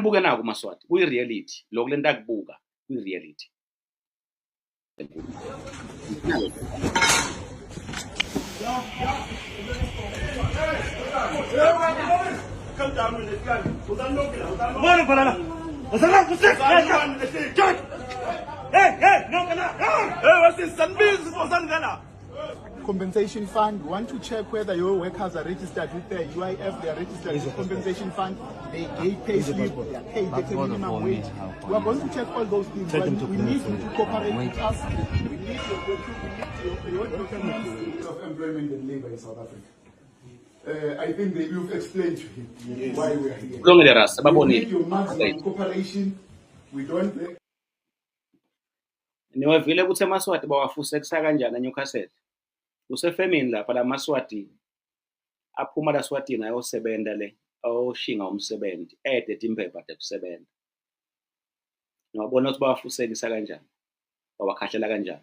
buke naku Maswati kuyi-reality lokhu lento akubuka kuyi-reality. Compensation fund. We want to check whether your workers are registered with the UIF, they are registered with the compensation fund, they pay slip, they are paid the minimum wage. We are going to check all those things, but we need you to cooperate with us. We need your document of employment and labor in South Africa. I think that you've explained to him why we are here. We need your maximum cooperation. We don't. Niwavile ukuthi amaswati bawafusekisa kanjani eNewcastle. Usefemini lapha la Maswati aphuma la Swatini ayosebenza le ayoshinga umsebenzi edede impepha ekusebenza. Ngiyabona ukuthi bawafusekisa kanjani. Bawakhahlela kanjani.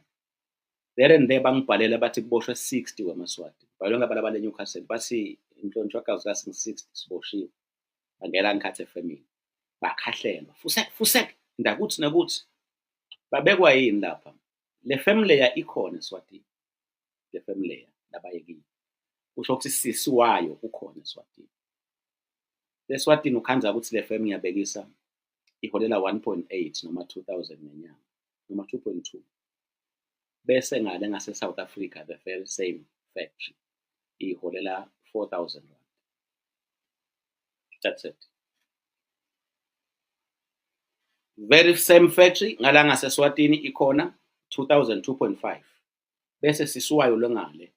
There and there bangibhalela bathi kuboshwe 60 weMaswati. Bayonke abantu bale Newcastle bathi inhlonishwakazi kasi 60 siboshiwe. Angela ngikhathe efemini. Bakhahlela. Fusek ndakuthi nakuthi. Babekwa yini lapha? Le family ya ikhona eSwatini. Le family labayekile. Kusho ukuthi sisi wayo ukhona eSwatini. LeSwatini ukhanza ukuthi le family yabekisa iholela 1.8 noma 2000 ngenyanga noma 2.2. Bese ngale ngase South Africa the very same factory iholela 4,000 rand. That's it. Very same factory ngala ngase Swatini ikhona 2000 2.5. Bese sisiwayo lengale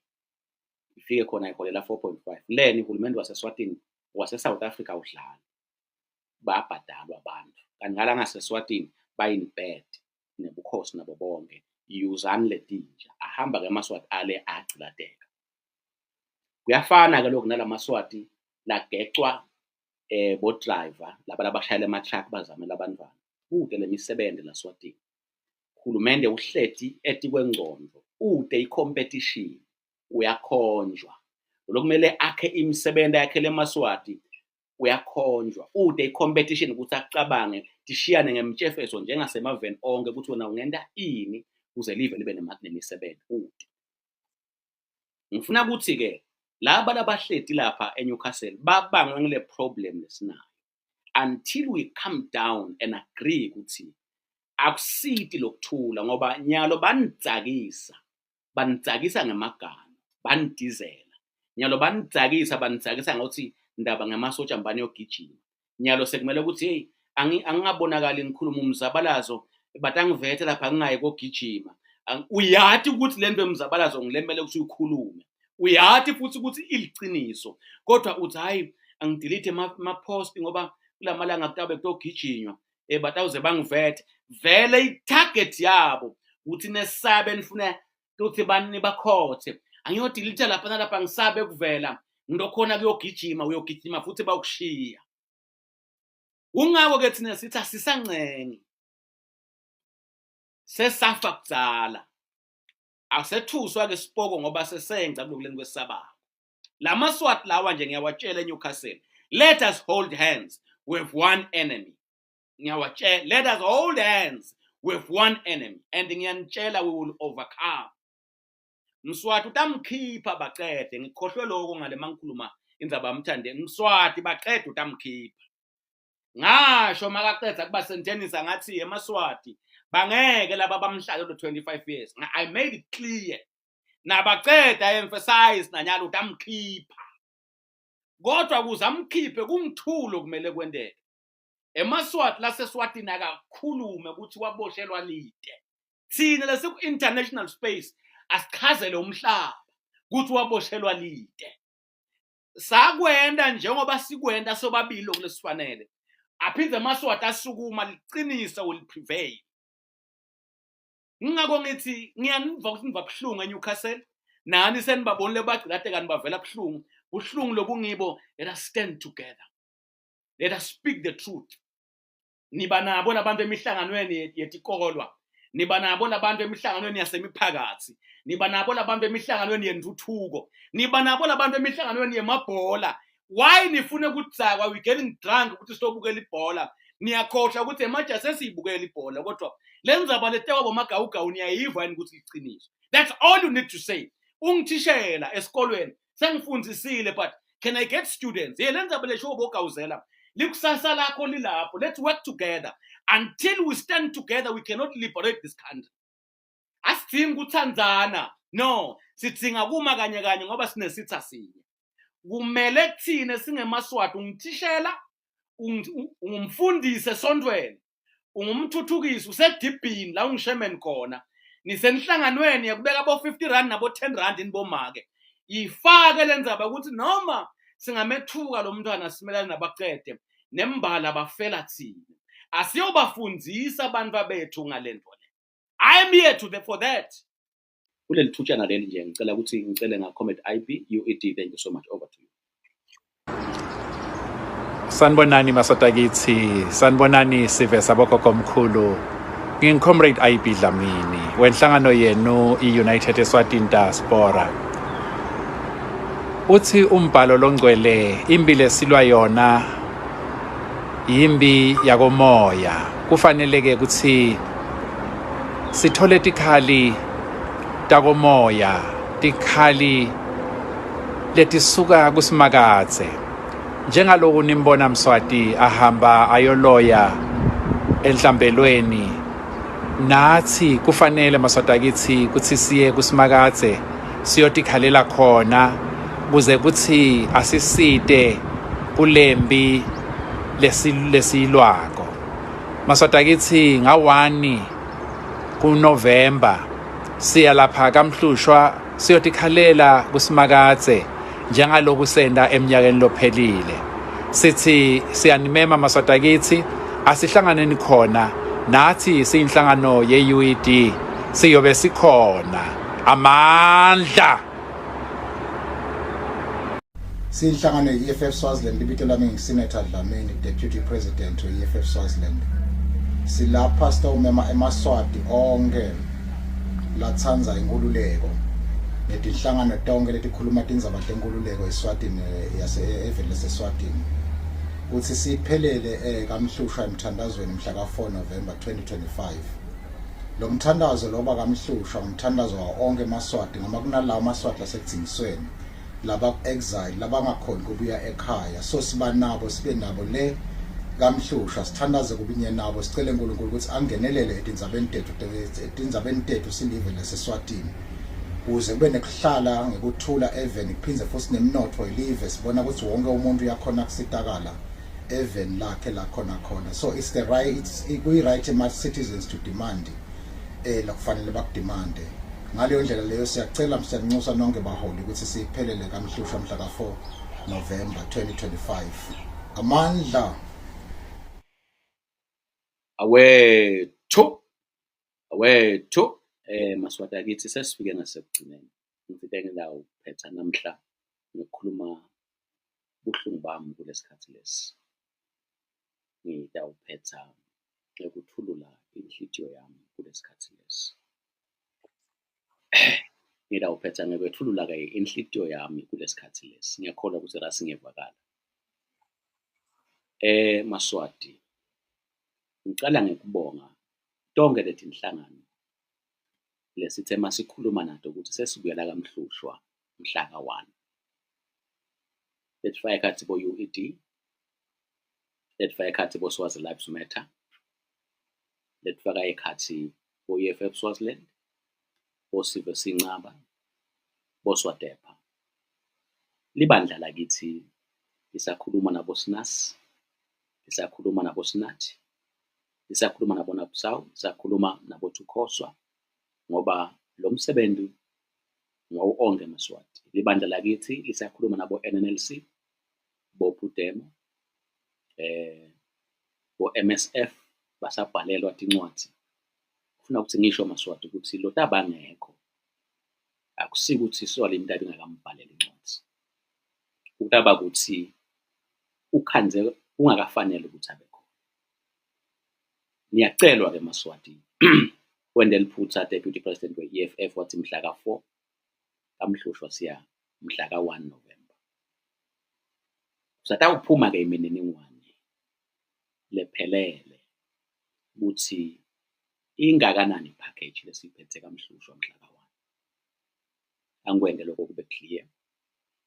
ifike khona iholela 4.5. Leni uhulumeni waseSwatini wase South Africa udlala babhadalwa abantu kanti ngala ngase Swatini bayinbed nebukhosi nabo bonke yuzani letinja ahamba ke Maswati ale acilateka. Kuyafana ke lokho nala Maswati la gecwa bo driver laba labashayela ama truck bazamela abantwana kude lemisebenzi la Swatini. Uhulumende uhleti eti kwengcondo ude icompetition uyakhonjwa lokumele akhe imisebenzi yakhe le Maswati uyakhonjwa ude icompetition ukuthi akucabange tishiyane ngemtshefeso njengasemaveni onke ukuthi wena ungenda ini uze live libe nemisebenzi ude. Ngifuna ukuthi ke laba labahleti lapha eNewcastle babangwe ngile problem lesinayo until we come down and agree ukuthi akusiti lokuthula ngoba nyalo banitsakisa ngemagama banidizela nyalo banitsakisa ngokuthi ndaba ngamasotsha mbani yogijima nyalo sekumele ukuthi hey angingabonakali ngikhuluma umzabalazo batangivethe lapha ngingayi kogijima uyathi ukuthi lento emzabalazo ngilemele ukuthi uyikhulume uyathi futhi ukuthi iliciniso kodwa uthi hayi angidelete ama post ngoba kulamalanga kutabe kutogijinywa batawuze bangivethe vele itarget yabo uthi nesabe nifuna ukuthi bani bakhothe angiyodelete lapha nalapha ngisabe kuvela ngidokhona uyogijima futhi bawukushiya. Ungako ke thina sithi asisancenge sesafa kudzala asethuswa ke sipoko ngoba sesenza kulokuleni kwesabako. La Maswati lawa nje ngiyawatshela eNewcastle, let us hold hands with one enemy. Ngiyawatshela, let us hold hands with one enemy and ngiyanitshela we will overcome. Mswati utamkhipha baqede ngikhohlwe lokho ngale mangikhuluma indzaba yamthande Mswati baqede utamkhipha. Ngasho makaqedza kuba sentenisa ngathi eMaswati bangeke laba bamhlalo 25 years. I made it clear. Nabaqeda emphasize nanyalo utamkhipha. Kodwa kuze amkhiphe kumthulo kumele kwendeke. eMaswati laseSwatini akakhulume ukuthi waboshelwa lide. Thina lesiku international space asichazele umhlaba ukuthi waboshelwa lide. Sakwenda njengoba sikwenda sobabili kulesifanele. Aphindze eMaswati asukuma liqinisa will prevail. Ngakho ngithi ngiyaniva ukuthi niva buhlungu eNewcastle nani senibabonile bagcilate kanti bavela buhlungu. Uhlungu lobungibo, let us stand together. Let us speak the truth. Niba nabo labantu emihlanganweni yetikolwa. Niba nabo labantu emihlanganweni yasemiphakathi. Niba nabo labantu emihlanganweni yentuthuko. Niba nabo labantu emihlanganweni yemabhola. Why nifune ukudzakwa we getting drunk ukuthi sitobukela ibhola niyakhohlwa ukuthi manje sesiyibukela ibhola kodwa lendzaba letekwa bomagawugawu niyayiva yini ukuthi iqiniso. That's all you need to say. Ungithishela esikolweni sengifundzisile, but can I get students? Lendzaba lesho bogawuzela likusasa lakho lilapho. Let's work together. Until we stand together, we cannot liberate this country. Asidingi ukuthandzana. No, sidinga kuma kanye kanye ngoba sinesitha sinye. Kumele kuthine singemaswati, ungithishela, ungumfundisi esontweni, ungumthuthukisi usedibhini la ungishemen khona. Nisenhlanganweni yakubeka bo 50 rand nabo 10 rand inibomake. Ifake lendzaba ukuthi noma singamethuka lo mntwana simelane nabaqede nembala bafela thina. Asiyobafundzisa abantu abethu ngalento le. I am here for that. Kuleli thutshana leli nje ngicela ukuthi ngicele ngaComrade IB UED. Thank you so much. Over to you. Sanibonani masotakithi, sanibonani sive sabogogo omkhulu. NginguComrade IB Dlamini wenhlangano yenu iUnited Eswatini Diaspora. Uthi umbhalo longcwele imbi lesilwa yona imbi yakomoya. Kufanele-ke ukuthi sithole tikhali takomoya, tikhali letisuka kusimakadze. Njengaloku nimbona Mswati ahamba ayoloya enhlambelweni, nathi kufanele masotakithi kuthi siye kusimakadze siyotikhalela khona kuze kuthi asisite kulembi lesilwako. Masotakithi nga-1 kuNovember siya lapha kaMhlushwa siyotikhalela kusimakadze njengaloku senda eminyakeni lophelile. Sithi siyanimema masotakithi asihlanganeni khona, nathi siyinhlangano ye-UED siyobe sikhona. Amandla. Siyinhlangano ye-EFF Swaziland, libito lami ngiSenator Dlamini, Deputy President we-EFF Swaziland. Silapha sitawumema emaswati onke latsanza inkululeko netinhlangano tonke letikhuluma tindzaba tenkululeko eSwatini eveni laseSwatini. Uthi siphelele kaMhlushwa emthandazweni mhla ka-4 November 2025. Lo mthandazo loba kaMhlushwa umthandazo wawo onke emaswati ngoba kunalawo maswati lasekudzingisweni laba exile labangakhoni kubuya ekhaya. So siba nabo, sibe nabo le kaMhlushwa, sithandaze kubinye nabo, sicele uNkulunkulu ukuthi angenelele etindzabeni tethu silive laseSwatini ukuze kube nekuhlala ngekuthula eveni, kuphindze futhi nemnotho ilive sibona ukuthi wonke umuntu uyakhona kusitakala eveni lakhe lakhona khona. So it's the right, kuyi-right ema-citizens to demand lakufanele bakudimande. Ngaleyo ndlela leyo siyacela siyanxusa nonke baholi ukuthi siphelele kaMhlushwa mhla ka-4 November 2025. Amandla. Awethu maswati akithi sesifike ngasekugcineni. Ngifike engidawuphetha namhla ngokukhuluma ubuhlungu bami kulesikhathi lesi. Ngidawuphetha ukuthulula inhliziyo yami kulesikhathi lesi. Ngidawuphetha ngokuthulula ke inhliziyo yami kulesikhathi lesi. Ngiyakholwa ukuthi rasingevakala. Maswati ngicela ngikubonga tonke leti inhlangano lesithe masikhuluma nato ukuthi sesibuyela kaMhlushwa mhla ka-1. Letfaka ekhathi bo UED, letfaka ekhathi bo Swazi Lives Matter, letfaka ekhathi bo EFF Swaziland, bo Sive Sincaba, bo Swadepa. Libandla lakithi lisakhuluma nabo SNAS, lisakhuluma nabo SNAT, lisakhuluma nabo NAPSAW, lisakhuluma nabo Thukhoswa, ngoba lo msebenzi ngawo onke eMaswati. Libandla lakithi lisakhuluma nabo NNLC, bo Pudemo, bo MSF basabhalelwa tincwadi. Kufuna ukuthi ngisho Maswati ukuthi lo tabangekho akusiko ukuthi iswali imntaba ingakambhalela incwadi. Ukutaba ukuthi ukhanze ungakafanele ukuthi abe khona. Niyacelwa ke Maswati wendela iphutha Deputy President we-EFF wathi mhla ka-4 kaMhlushwa siya mhla ka-1 November. Usatawuphuma ke imininingwane lephelele ukuthi ingakanani ipackage lesiphethe kaMhlushwa mhla ka-1. Angikwenze lokho kube clear.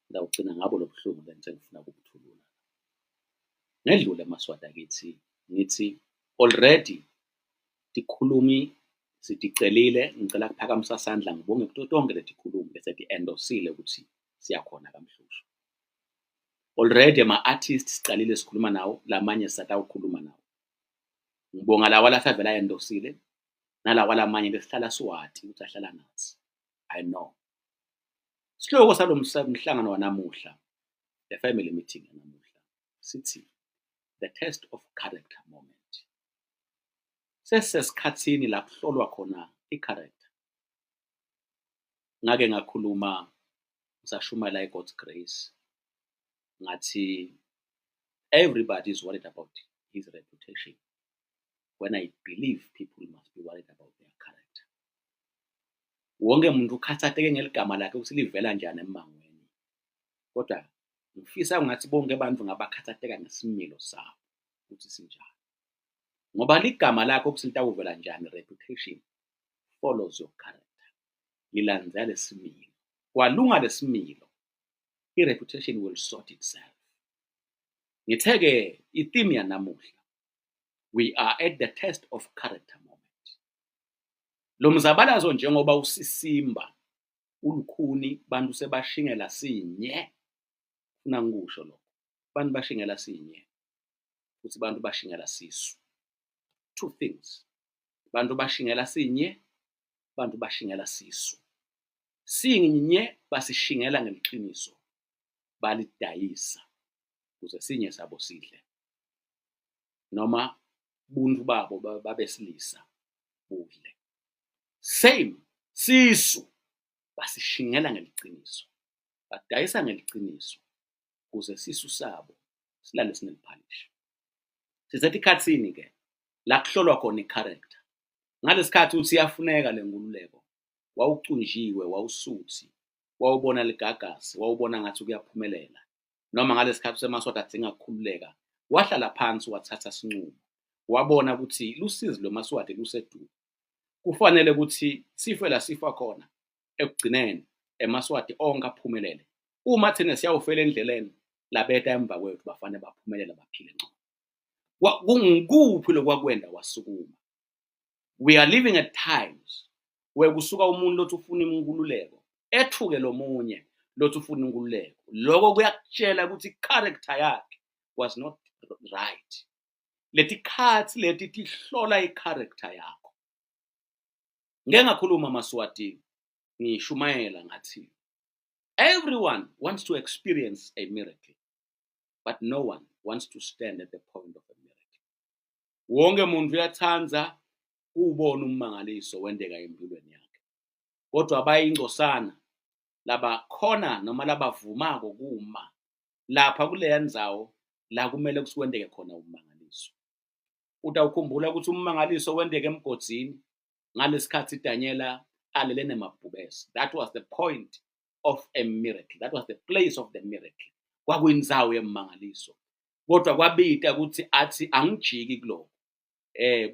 Ngizawugcina ngabo lobuhlungu bese ngifuna ukubuthulula. Ngedlule eMaswati akithi ngithi already tikhulumi siticelile ngicela kuphakamisa isandla ngibonge kuto tonke letikhulumi bese ti-endosile ukuthi siyakhona kaMhlushwa. Already ama-artists sicalile sikhuluma nawo lamanye sisatawukhuluma nawo. Ngibonga lawa lasavela endosile nalawa lamanye lesihlala siwati ukuthi ahlala nathi. I know. Sihloko salo mhlangano wanamuhla, the family meeting yanamuhla, sithi the test of character moment. Sesikhathini la kuhlolwa khona i-character. Ngake ngakhuluma ngisashumela God's grace ngathi everybody is worried about his reputation. When I believe people must be worried about their character. Wonke umuntu ukhathatheke ngeligama lakhe ukuthi livela njani emangweni. Kodwa ngifisa ngathi bonke abantu ngabakhathatheka ngesimilo sabo ukuthi sinjani. Ngoba ligama lakho ukuthi litawuvela njani reputation follows your character. Lilandela lesimilo. Kwalunga lesimilo, i-reputation will sort itself. Ngitheke i-theme yanamuhla. We are at the test of character moment. Lo mzabalazo njengoba usisimba ulukhuni bantu sebashingela sinye. Ufuna ngikusho lokho. Bantu bashingela sinye. Futhi bantu bashingela sisu. Two things. Bantu bashingela sinye, bantu bashingela sisu. Sinye basishingela ngeliqiniso. Balidayisa ukuze sinye sabo sidle. Noma buntu babo babesilisa budle. Same sisu basishingela ngeliqiniso. Badayisa ngeliqiniso ukuze sisu sabo silale sineliphalisha. Sisethi khatsini ke la kuhlolwa khona i-character. Ngalesikhathi uthi iyafuneka lengululeko. Wawucunjiwe, wawusuthi, wawubona ligagasi, wawubona ngathi kuyaphumelela. Noma ngalesikhathi seMaswati adinga ukukhululeka, wahlala phansi wathatha isinqumo. Wabona ukuthi lusizi loMaswati luseduze. Kufanele ukuthi sife la sifa khona ekugcineni eMaswati onke aphumelele. Uma thina siyawufela endleleni labeta emva kwethu bafanele baphumelele baphile ngcono. Kungikuphi lokwakwenda wasukuma. We are living at times where kusuka umuntu lothi ufuna inkululeko ethuke lomunye lothi ufuna inkululeko. Lokho kuyakutshela ukuthi character yakhe was not right. Leti khathi leti tihlola i-character yakho. Ngeke ngakhuluma Maswati ngishumayela ngathi everyone wants to experience a miracle, but no one wants to stand at the point of a miracle. Wonke umuntu uyathanda ubona ummangaliso wendeka empilweni yakhe. Kodwa abayingcosana laba khona noma labavumako kuma lapha kuleya ndzawo la kumele kusiwendeke khona ummangaliso. Utawukhumbula ukuthi ummangaliso wendeke emgodini ngalesikhathi Daniela alelene mabhubesi. That was the point of a miracle. That was the place of the miracle. Kwakuyindzawo yemmangaliso. Kodwa kwabita ukuthi athi angijiki kuloko.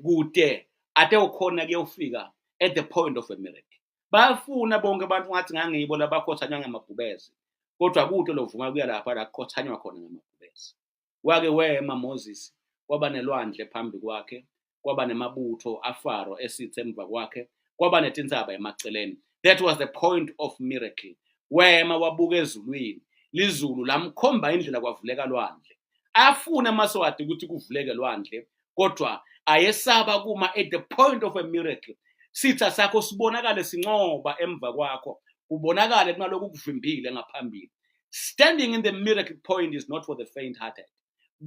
Kude ate ukhona kuyofika at the point of a miracle. Bafuna bonke abantu ngathi ngangibo labakhothanywa ngamabhubesi. Kodwa kude lovuma kuya lapha la khothanywa khona ngamabhubesi. Wake wema Moses kwaba nelwandle phambi kwakhe, kwaba nemabutho aFaro esithe emva kwakhe, kwaba netintsaba emaceleni. That was the point of miracle. Wema wabuka ezulwini, lizulu lamkhomba indlela kwavuleka lwandle. Afuna Maswati ukuthi kuvuleke lwandle, kodwa ayesaba kuma at the point of a miracle. Sitha sakho sibonakale sincoba emva kwakho, ubonakale kunaloku kuvimbile ngaphambili. Standing in the miracle point is not for the faint-hearted.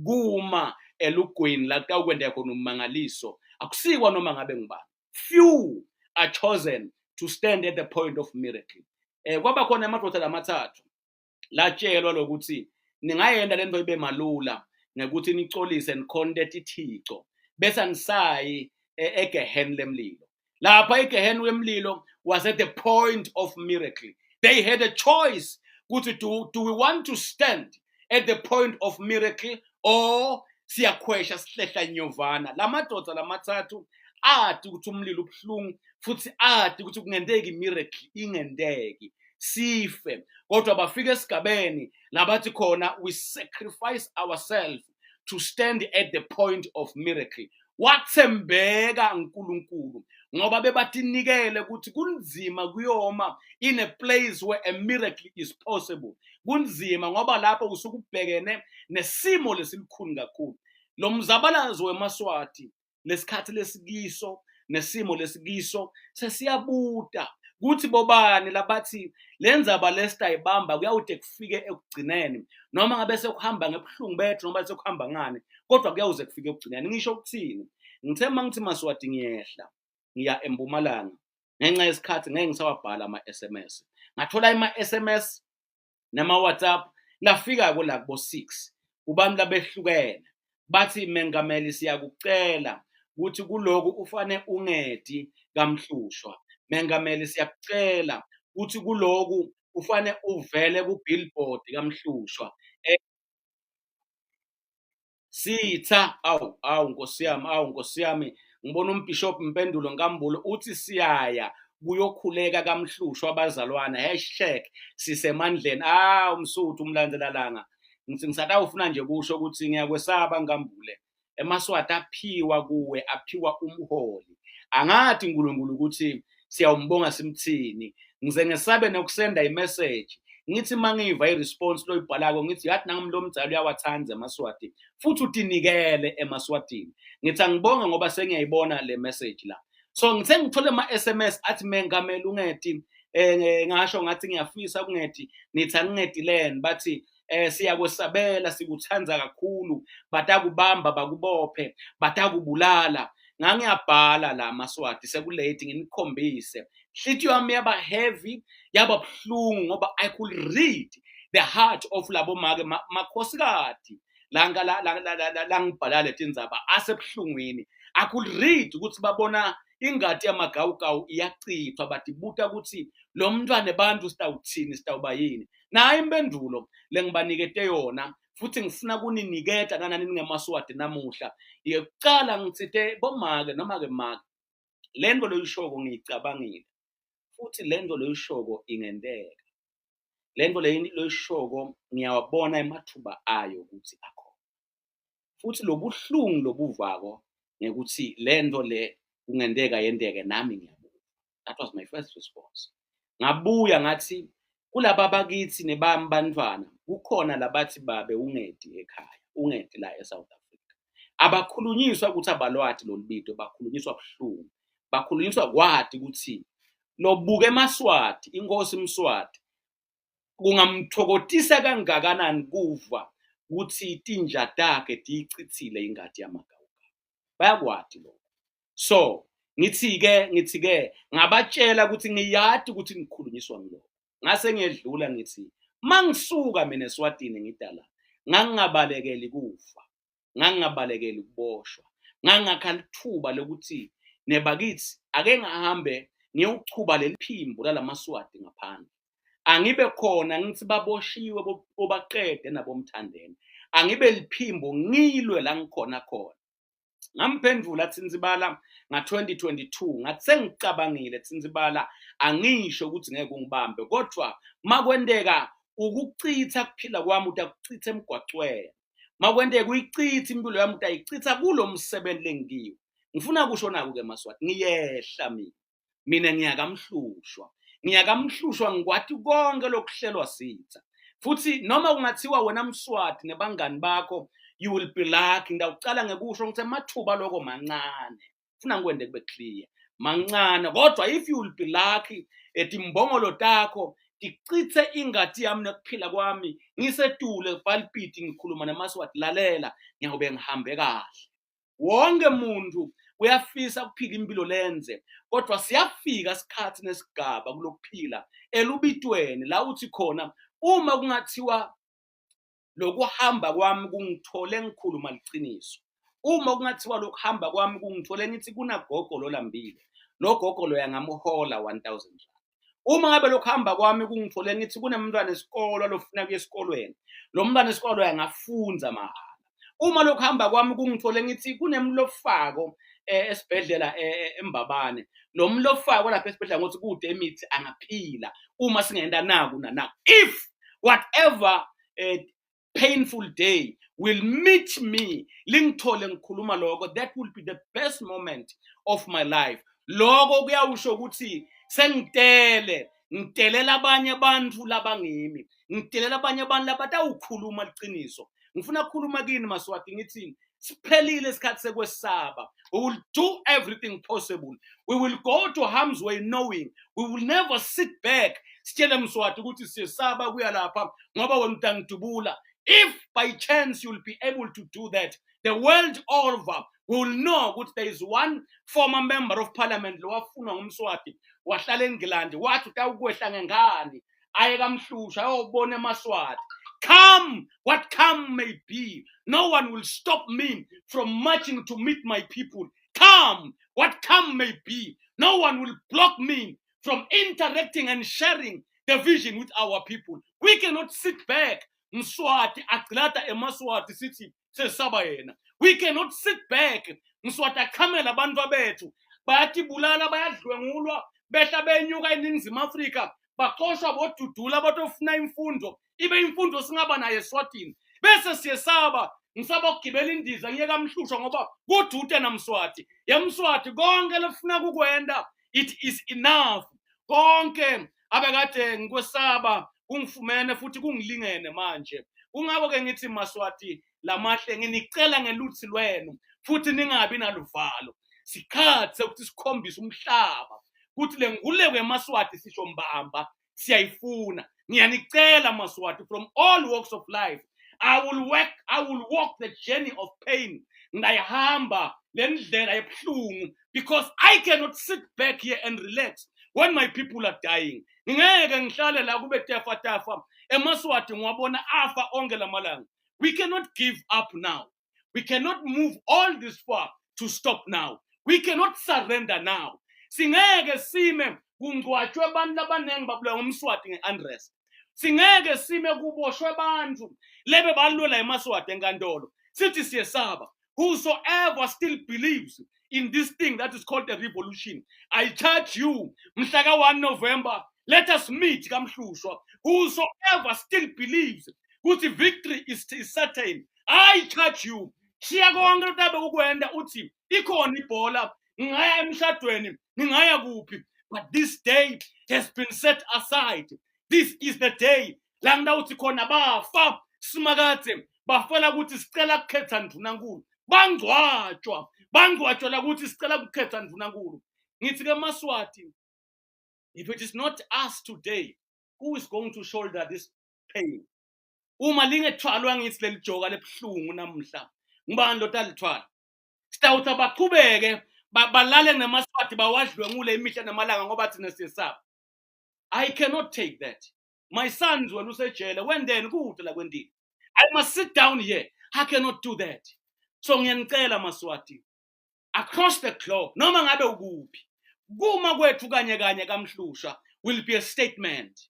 Kuma elugwini la kutawukwenda khona ummangaliso, akusikwa noma ngabe ngubani. Few are chosen to stand at the point of miracle. Kwaba khona amadoda lamathathu latshelwa lokuthi ningayenda lento ibe malula ngekuthi nicolise nikhonde tithixo bese nisayi egeheni lemlilo. Lapha egeheni lemlilo was at the point of miracle. They had a choice. Do we want to stand at the point of miracle or siyakhwesha sihlehla nyovana. Lamadoda lamathathu athi ukuthi umlilo ubuhlungu futhi athi ukuthi kungenteki imiracle ingendeki sife, kodwa bafika esigabeni labathi khona we sacrifice ourselves to stand at the point of miracle. Wathembeka uNkulunkulu ngoba bebatinikele ukuthi kunzima kuyoma in a place where a miracle is possible. Kunzima ngoba lapho usuke ubhekene nesimo lesilikhulu kakhulu. Lo mzabalazo weMaswati lesikhathi lesikiso nesimo lesikiso sesiyabuta kuthi bobani labathi lenzaba lesitayibamba kuyawude kufike ekugcineni noma ngabe sekuhamba ngebuhlungu bethu noma sekuhamba ngani kodwa kuyawuze kufike ekugcineni. Ngisho ukuthini? Ngithe mangithi Maswati ngiyehla ngiya eMpumalanga ngenxa yesikhathi ngeke ngisawabhala ama-SMS, ngathola ama-SMS nama-WhatsApp lafika la kubo 6 kubantu labehlukene bathi Mengameli siyakucela ukuthi kuloku ufane ungedi kaMhlushwa. Mengameli siyakucela ukuthi kuloku ufane uvele ku-billboard kaMhlushwa. Sitha Nkosi yami ngibona umbishop Mpendulo Nkambulo uthi siyaya kuyokhuleka kaMhlushwa abazalwana #sisemandleni. Umsuthu umlandela ngithi ngisatawufuna nje kusho ukuthi ngiyakwesaba Nkambule. eMaswati aphiwa kuwe, aphiwa umholi. Angathi uNkulunkulu ukuthi siyawumbonga simthini. Ngize ngesabe nokusenda imessage ngithi mangiva iresponse loyibhalako ngithi yathi nami lo mdzalo uyawathanda eMaswati futhi utinikele eMaswatini. Ngithi angibonga ngoba sengiyayibona le message la. So ngithe ngithole ama-SMS athi Mengameli ungedi ngasho ngathi ngiyafisa kungedi nithi angingedileni bathi siyakwesabela sikuthanza kakhulu batakubamba bakubophe batakubulala. Ngangiyabhala la Maswati sekulate nginikhombise. Hlithi yami yaba heavy yaba buhlungu ngoba I could read the heart of labo makhosikati la ngibhala leti ndzaba asebuhlungwini. I could read ukuthi babona ingadi yamagawugawu iyachithwa batibuta ukuthi lo mntwana ebantu sitawuthini sitawuba yini. Nayi impendulo lengibanikete yona futhi ngifuna kuniniketa nanani ningeMaswati namuhla. Yekucala ngitsite bomake noma ke make lento loyishoko ngiyicabangile futhi lento loyishoko ingendeka. Lento loyishoko ngiyawabona emathuba ayo ukuthi akhona. Futhi lobuhlungu lobuvako ngekuthi lento le kungendeka yendeke nami ngiyabuka. That was my first response. Ngabuya ngathi kulaba bakithi nebami bantwana kukhona labathi babe ungedi ekhaya, ungedi la eSouth Africa. Abakhulunyiswa ukuthi abalwati lolibito, bakhulunyiswa buhlungu. Bakhulunyiswa kwathi ukuthi lobuke eMaswati, inkosi Mswati kungamthokotisa kangakanani kuva ukuthi itinja takhe tiyichithile ingadi yamagawugawu. Bayakwathi lokho. So ngithi ke ngabatshela ukuthi ngiyadi ukuthi ngikhulunyiswa ngiloko. Ngase ngiyedlula ngithi mangisuka mina eSwatini ngidala ngangingabalekeli kufa, ngangingabalekeli ukuboshwa, ngangakalithuba lokuthi nebakithi ake ngahambe ngiyuchuba leliphimbo lalaMaswati ngaphandle. Angibe khona ngithi baboshiwe bobaqede nabomthandeni. Angibe liphimbo ngilwe la ngikhona khona. Ngamphendula Tsinzibala nga-2022 ngathi sengicabangile Tsinzibala angisho ukuthi ngeke ungibambe kodwa makwendeka ukuchitha kuphila kwami utakuchitha emgwaqweni. Makwendeka uyichitha impilo yami utayichitha kulo msebenzi lengiyo. Ngifuna kusho naku ke Maswati ngiyehla mina ngiyakamhlushwa. Ngiyakamhlushwa ngikwathi konke lokuhlelwa sitha. Futhi noma kungathiwa wena Mswati nebangani bakho you will be lucky. Ngidawucala ngekusho ngithi mathuba lokho mancane. Funa ngikwende kube clear. Mancane kodwa if you will be lucky etimbongolo takho tichithe ingadi yami nokuphila kwami ngisetule ePulpit ngikhuluma neMaswati lalela ngiyabe ngihambe kahle. Wonke umuntu uyafisa ukuphila impilo lenze kodwa siyafika isikhathi nesigaba kulokuphila elubitweni la uthi khona uma kungathiwa lokuhamba kwami kungithole ngikhuluma liqiniso. Uma kungathiwa lokuhamba kwami kungithole ngithi kunagogo lolambile. Lo gogo lo yangamhola 1000 rand. Uma ngabe lokuhamba kwami kungithole ngithi kunemntwana esikolo lofuna kuye esikolweni. Lo mntwana esikolo yangafunza mahala. uma lokuhamba kwami kungithole ngithi kunemlofako esibhedlela eMbabane. Lo mlofako lapha esibhedlela ngothi kude emithi angaphila uma singenda naku nanaku. If whatever painful day will meet me, lingithole ngikhuluma lokho, that will be the best moment of my life. Lokho kuyawusho ukuthi ngitelela abanye abantu labangimi, ngitelela abanye abantu labatawukhuluma liqiniso. Ngifuna ukukhuluma kini Maswati ngithi siphelile isikhathi sekwesaba. We will do everything possible. We will go to harm's way knowing we will never sit back. Sitshele Mswati ukuthi siyesaba kuya lapha ngoba wena utangidubula. If by chance you'll be able to do that, the world over will know that there is one former member of parliament lowafuna ngumswati wahlala eNgilandi wathi utawukwehla ngengane aye kaMhlusha ayobona eMaswati. Come, what come may be. No one will stop me from marching to meet my people. Come, what come may be. No one will block me from interacting and sharing the vision with our people. We cannot sit back. Mswati aklata eMaswati sithi sesaba yena. We cannot sit back. Mswati akhamela abantu bethu bayatibulala bayadlwengulwa behla benyuka eNingizimu Afrika baxoshwa bodudula abatofuna imfundo ibe imfundo singaba nayo eSwatini bese siyesaba ngisaba ukugibela indiza ngiye kaMhlusha ngoba kudute naMswati yaMswati konke lefuna kukwenda it is enough konke abekade ngikwesaba kungifumene futhi kungilingene manje kungabo ke ngithi Maswati lamahle nginicela ngeluthi lwenu futhi ningabi naluvalo sikhathe ukuthi sikhombise umhlaba ukuthi lenguleko eMaswati sisho mbamba siyayifuna ngiyanicela Maswati from all walks of life. I will walk the journey of pain ngayahamba lendlela ebuhlungu because I cannot sit back here and relax when my people are dying. Ngeke ngihlale la kube tafa eMaswati ngiwabona afa onke lamalanga. We cannot give up now. We cannot move all this far to stop now. We cannot surrender now. Singeke sime kungcwatshwe abantu abanengi babulawa ngumswati ngeunrest. Singeke sime kuboshwe abantu lebe balula eMaswati enkantolo. Sithi siyesaba. Whosoever still believes in this thing that is called a revolution, I charge you, mhlaka 1 November, let us meet kaMhlushwa. Whosoever still believes ukuthi victory is certain, I charge you. Shiya konke tabe ukwenda uthi ikhona ibhola ngaya emshadweni ngingaya kuphi. But this day has been set aside. This is the day la ngawuthi khona bafa simakade bafela ukuthi sicela ukukhetha ndvunankulu bangcwatshwa la ukuthi sicela ukukhetha ndvunankulu. Ngithi ke Maswati, if it is not us today, who is going to shoulder this pain? Uma lingethwalwa ngithi lelijoka lebuhlungu namhla ngibani lo talithwala sitawuthi baqhubeke balale neMaswati bawadlwengule imihla namalanga ngoba thina siyesaba. I cannot take that. My sons were usejele when then kude la kwendini. I must sit down here. I cannot do that. So ngiyanicela Maswati across the globe noma ngabe ukuphi kuma kwethu kanye kaMhlusha will be a statement.